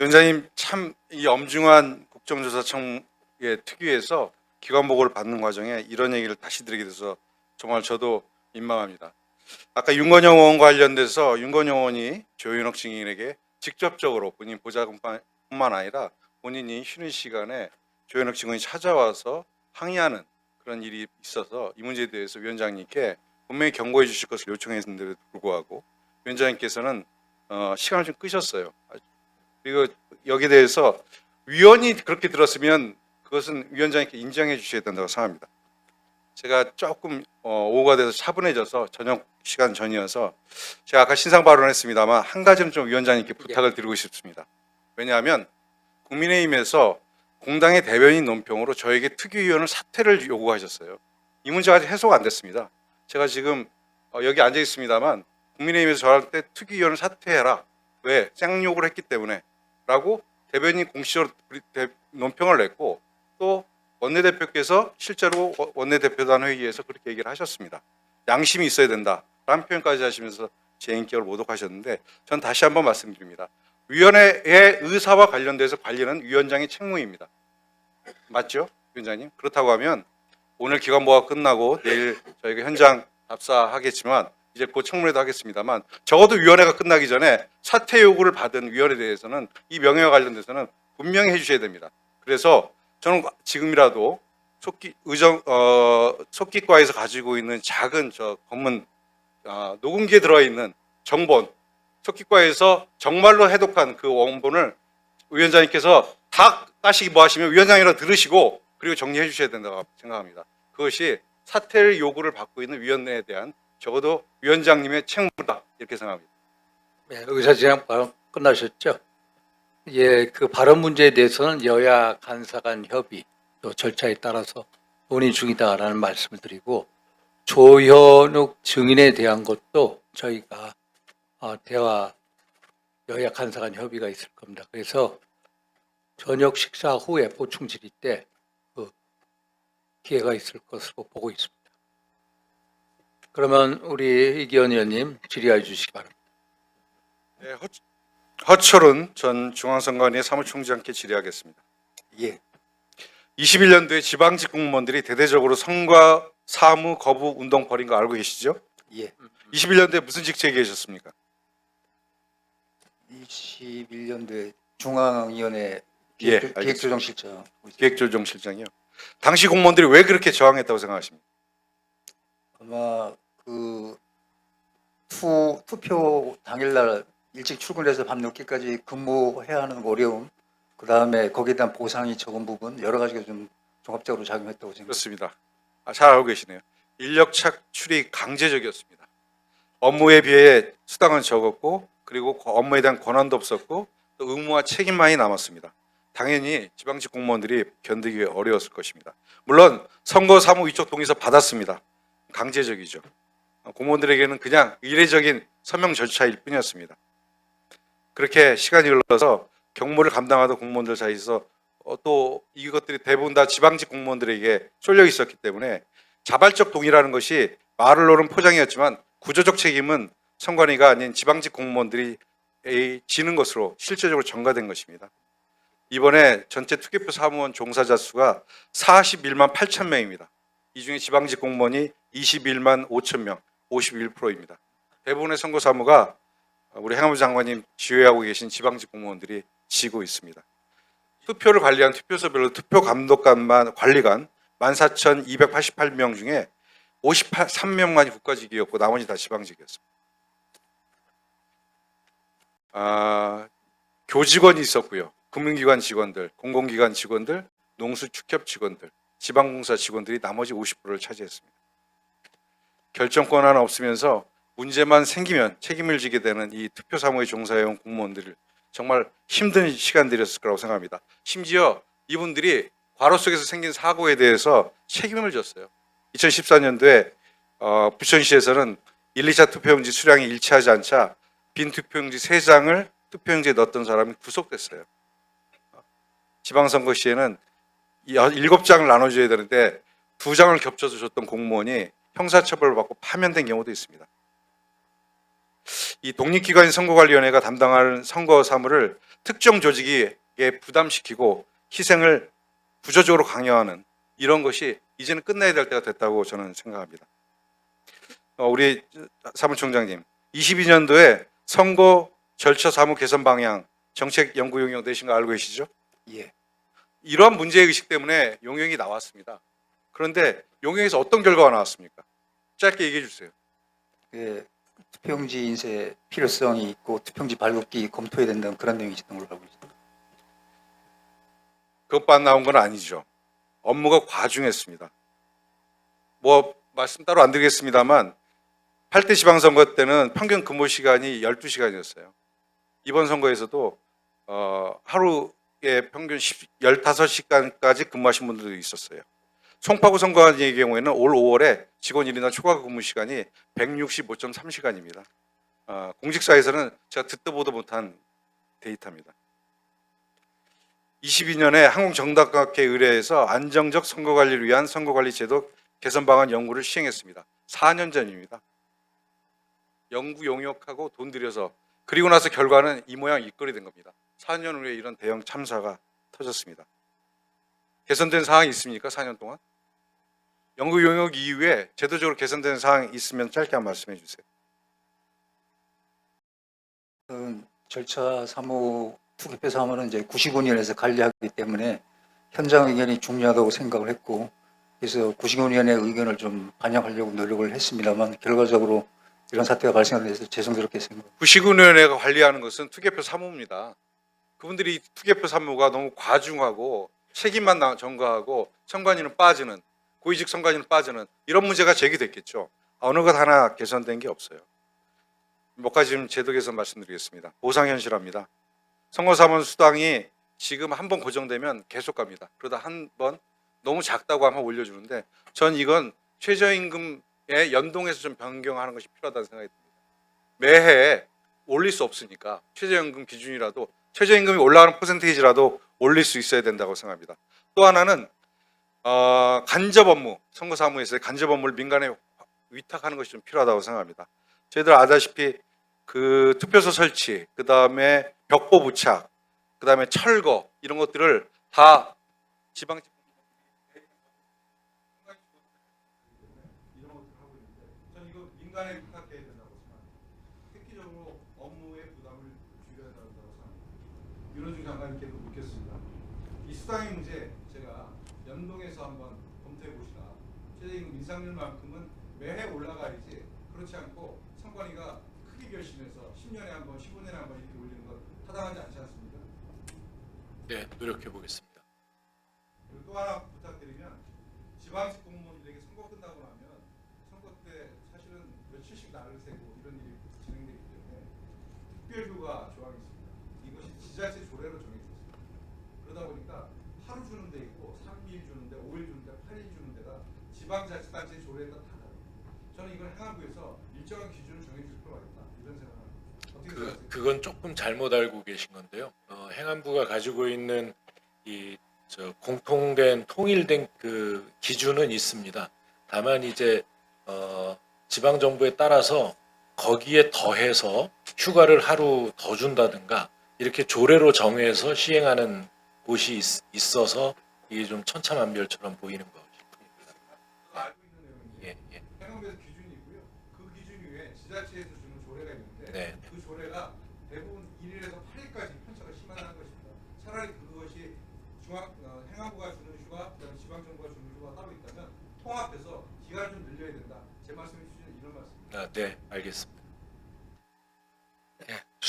위원장님 참 이 엄중한 국정조사청의 특유에서 기관 보고를 받는 과정에 이런 얘기를 다시 드리게 돼서 정말 저도 민망합니다. 아까 윤건영 의원 관련돼서 윤건영 의원이 조현옥 증인에게 직접적으로 본인 보좌관뿐만 아니라 본인이 쉬는 시간에 조현옥 증인이 찾아와서 항의하는 그런 일이 있어서 이 문제에 대해서 위원장님께 분명히 경고해 주실 것을 요청했는데도 불구하고 위원장님께서는 시간을 좀 끄셨어요. 그리고 여기에 대해서 위원이 그렇게 들었으면 그것은 위원장님께 인정해 주셔야 된다고 생각합니다. 제가 조금 오후가 돼서 차분해져서 저녁 시간 전이어서 제가 아까 신상 발언했습니다만 한 가지는 좀 위원장님께 부탁을 드리고 싶습니다. 왜냐하면 국민의힘에서 공당의 대변인 논평으로 저에게 특위위원을 사퇴를 요구하셨어요. 이 문제가 아직 해소가 안 됐습니다. 제가 지금 여기 앉아 있습니다만 국민의힘에서 저한테 특위위원을 사퇴해라. 왜? 쌍욕을 했기 때문에 라고 대변인 공식적으로 논평을 냈고 또 원내대표께서 실제로 원내대표단 회의에서 그렇게 얘기를 하셨습니다. 양심이 있어야 된다라는 표현까지 하시면서 제 인격을 모독하셨는데 전 다시 한번 말씀드립니다. 위원회의 의사와 관련돼서 관리는 위원장의 책무입니다. 맞죠? 위원장님? 그렇다고 하면 오늘 기관보가 끝나고 내일 저희가 현장 답사하겠지만 이제 곧 청문회도 하겠습니다만 적어도 위원회가 끝나기 전에 사퇴 요구를 받은 위원회에 대해서는 이 명예와 관련돼서는 분명히 해주셔야 됩니다. 그래서 저는 지금이라도 속기과에서 가지고 있는 작은 저 검문 녹음기에 들어있는 정본, 속기과에서 정말로 해독한 그 원본을 위원장님께서 다 따시기 뭐 하시면 위원장이라 들으시고 그리고 정리해 주셔야 된다고 생각합니다. 그것이 사퇴 요구를 받고 있는 위원회에 대한 적어도 위원장님의 책무다 이렇게 생각합니다. 네, 의사진행 발언 끝나셨죠? 예, 그 발언 문제에 대해서는 여야 간사 간 협의 또 절차에 따라서 논의 중이다라는 말씀을 드리고 조현욱 증인에 대한 것도 저희가 대화 여야 간사 간 협의가 있을 겁니다. 그래서 저녁 식사 후에 보충 질의 때 그 기회가 있을 것으로 보고 있습니다. 그러면 우리 이기현 의원님 질의해 주시기 바랍니다. 네, 허철은 전 중앙선관위 사무총장께 질의하겠습니다. 예. 21년도에 지방직 공무원들이 대대적으로 선거 사무 거부 운동 벌인 거 알고 계시죠? 예. 21년도에 무슨 직책에 계셨습니까? 21년도에 중앙위원회 예, 기획조정실장. 기획조정실장이요. 당시 공무원들이 왜 그렇게 저항했다고 생각하십니까? 아마 그 투표 당일날 일찍 출근해서 밤늦게까지 근무해야 하는 어려움, 그 다음에 거기에 대한 보상이 적은 부분 여러 가지가 좀 종합적으로 작용했다고 생각합니다. 그렇습니다. 잘 알고 계시네요. 인력 착출이 강제적이었습니다. 업무에 비해 수당은 적었고 그리고 업무에 대한 권한도 없었고 또 의무와 책임만이 남았습니다. 당연히 지방직 공무원들이 견디기 어려웠을 것입니다. 물론 선거 사무 위촉 동의서 받았습니다. 강제적이죠. 공무원들에게는 그냥 이례적인 서명 절차일 뿐이었습니다. 그렇게 시간이 흘러서 경무를 감당하던 공무원들 사이에서 또 이것들이 대부분 다 지방직 공무원들에게 쏠려 있었기 때문에 자발적 동의라는 것이 말로는 포장이었지만 구조적 책임은 선관위가 아닌 지방직 공무원들이 지는 것으로 실제적으로 전가된 것입니다. 이번에 전체 투개표 사무원 종사자 수가 41만 8천 명입니다. 이 중에 지방직 공무원이 21만 5천 명, 51%입니다. 대부분의 선거 사무가 우리 행안부 장관님 지휘하고 계신 지방직 공무원들이 지고 있습니다. 투표를 관리한 투표소별로 투표 감독관만 관리관 14,288명 중에 53명만이 국가직이었고 나머지 다 지방직이었습니다. 교직원이 있었고요. 금융기관 직원들, 공공기관 직원들, 농수축협 직원들, 지방공사 직원들이 나머지 50%를 차지했습니다. 결정권 하나 없으면서 문제만 생기면 책임을 지게 되는 이 투표 사무에 종사해온 공무원들을 정말 힘든 시간들이었을 거라고 생각합니다. 심지어 이분들이 과로 속에서 생긴 사고에 대해서 책임을 졌어요. 2014년도에 부천시에서는 1, 2차 투표용지 수량이 일치하지 않자 빈 투표용지 3장을 투표용지에 넣었던 사람이 구속됐어요. 지방선거 시에는 7장을 나눠줘야 되는데 2장을 겹쳐서 줬던 공무원이 형사처벌을 받고 파면된 경우도 있습니다. 이 독립기관인 선거관리위원회가 담당할 선거 사무를 특정 조직에 부담시키고 희생을 부조적으로 강요하는 이런 것이 이제는 끝나야 될 때가 됐다고 저는 생각합니다. 우리 사무총장님, 22년도에 선거 절차 사무 개선 방향 정책 연구 용역 내신 거 알고 계시죠? 예. 이러한 문제의식 때문에 용역이 나왔습니다. 그런데 용역에서 어떤 결과가 나왔습니까? 짧게 얘기해 주세요. 그 투표용지 인쇄 필요성이 있고 투표용지 발급기 검토해야 된다는 그런 내용이 있었던 걸로 알고 있습니다. 그것만 나온 건 아니죠. 업무가 과중했습니다. 뭐 말씀 따로 안 드리겠습니다만 8대 지방선거 때는 평균 근무 시간이 12시간이었어요. 이번 선거에서도 하루에 평균 15시간까지 근무하신 분들도 있었어요. 송파구 선거관리의 경우에는 올 5월에 직원 1인당 초과 근무 시간이 165.3시간입니다. 공직사에서는 제가 듣도 보도 못한 데이터입니다. 22년에 한국정당학회 의뢰에서 안정적 선거관리를 위한 선거관리 제도 개선 방안 연구를 시행했습니다. 4년 전입니다. 연구 용역하고 돈 들여서 그리고 나서 결과는 이 모양 이 꼴이 된 겁니다. 4년 후에 이런 대형 참사가 터졌습니다. 개선된 사항이 있습니까? 4년 동안? 연구 용역 이후에 제도적으로 개선된 사항이 있으면 짧게 한 말씀해 주세요. 절차 사무 투개표 사무는 이제 99년에서 관리하기 때문에 현장 의견이 중요하다고 생각을 했고, 그래서 99년의 의견을 좀 반영하려고 노력을 했습니다만 결과적으로 이런 사태가 발생하게 돼서 죄송스럽게 생각합니다. 99년회가 관리하는 것은 투개표 사무입니다. 그분들이 투개표 사무가 너무 과중하고 책임만 전가하고 선관위는 빠지는, 고위직 선관위는 빠지는 이런 문제가 제기됐겠죠. 어느 것 하나 개선된 게 없어요. 몇 가지 좀 제도 개선 말씀드리겠습니다. 보상 현실화입니다. 선거사무 수당이 지금 한 번 고정되면 계속 갑니다. 그러다 한 번 너무 작다고 하면 올려주는데 전 이건 최저임금에 연동해서 좀 변경하는 것이 필요하다는 생각이 듭니다. 매해 올릴 수 없으니까 최저임금 기준이라도 최저임금이 올라가는 퍼센테이지라도 올릴 수 있어야 된다고 생각합니다. 또 하나는 간접 업무, 선거사무에서의 간접 업무를 민간에 위탁하는 것이 좀 필요하다고 생각합니다. 저희들 아다시피 그 투표소 설치, 그 다음에 벽보 부착, 그 다음에 철거 이런 것들을 다 지방 이런 것들을 하고 있는데 저는 이거 민간에 위탁해야 된다고 생각합니다. 획기적으로 업무의 부담을 줄여야 된다고 생각합니다. 윤호중 장관님께도 묻겠습니다. 이 수당의 문제 제가 연동해서 한번 검토해 보시다. 최저임금 인상률만큼은 매해 올라가야지 그렇지 않고 선관위가 크게 결심해서 10년에 한 번, 15년에 한 번 이렇게 올리는 건 타당하지 않지 않습니까? 네, 노력해 보겠습니다. 그리고 또 하나 부탁드리면 지방직 공무원들에게 선거 끝나고 나면 선거 때 사실은 며칠씩 날을 새고 이런 일이 진행되기 때문에 특별휴가 조항이 있습니다. 이것이 지자체 조례로 정해졌습니다. 그러다 보니까 하루 주는 데 있고 3일 주는 데, 5일 주는 데, 8일 주는 데가 지방자치단체 조례에 따라 다 다릅니다. 저는 이걸 행안부에서 일정한 기준을 정해줄 필요가 있다 이런 생각을 합니다. 어떻게 생각하세요? 그건 조금 잘못 알고 계신 건데요. 행안부가 가지고 있는 공통된 통일된 그 기준은 있습니다. 다만 이제 지방 정부에 따라서 거기에 더해서 휴가를 하루 더 준다든가 이렇게 조례로 정해서 시행하는 곳이 있어서 이게 좀 천차만별처럼 보이는 것입니다. 그거 알고 있는 내용인데 예. 행안부에서 기준이 있고요. 그 기준 위에 지자체에서 주는 조례가 있는데 네. 그 조례가 대부분 1일에서 8일까지 편차가 심하다는 것입니다. 차라리 그것이 행안부가 주는 휴가, 그다음에 지방정부가 주는 휴가 따로 있다면 통합해서 기간을 좀 늘려야 된다. 제 말씀해 주시는 이런 말씀입니다. 네, 알겠습니다.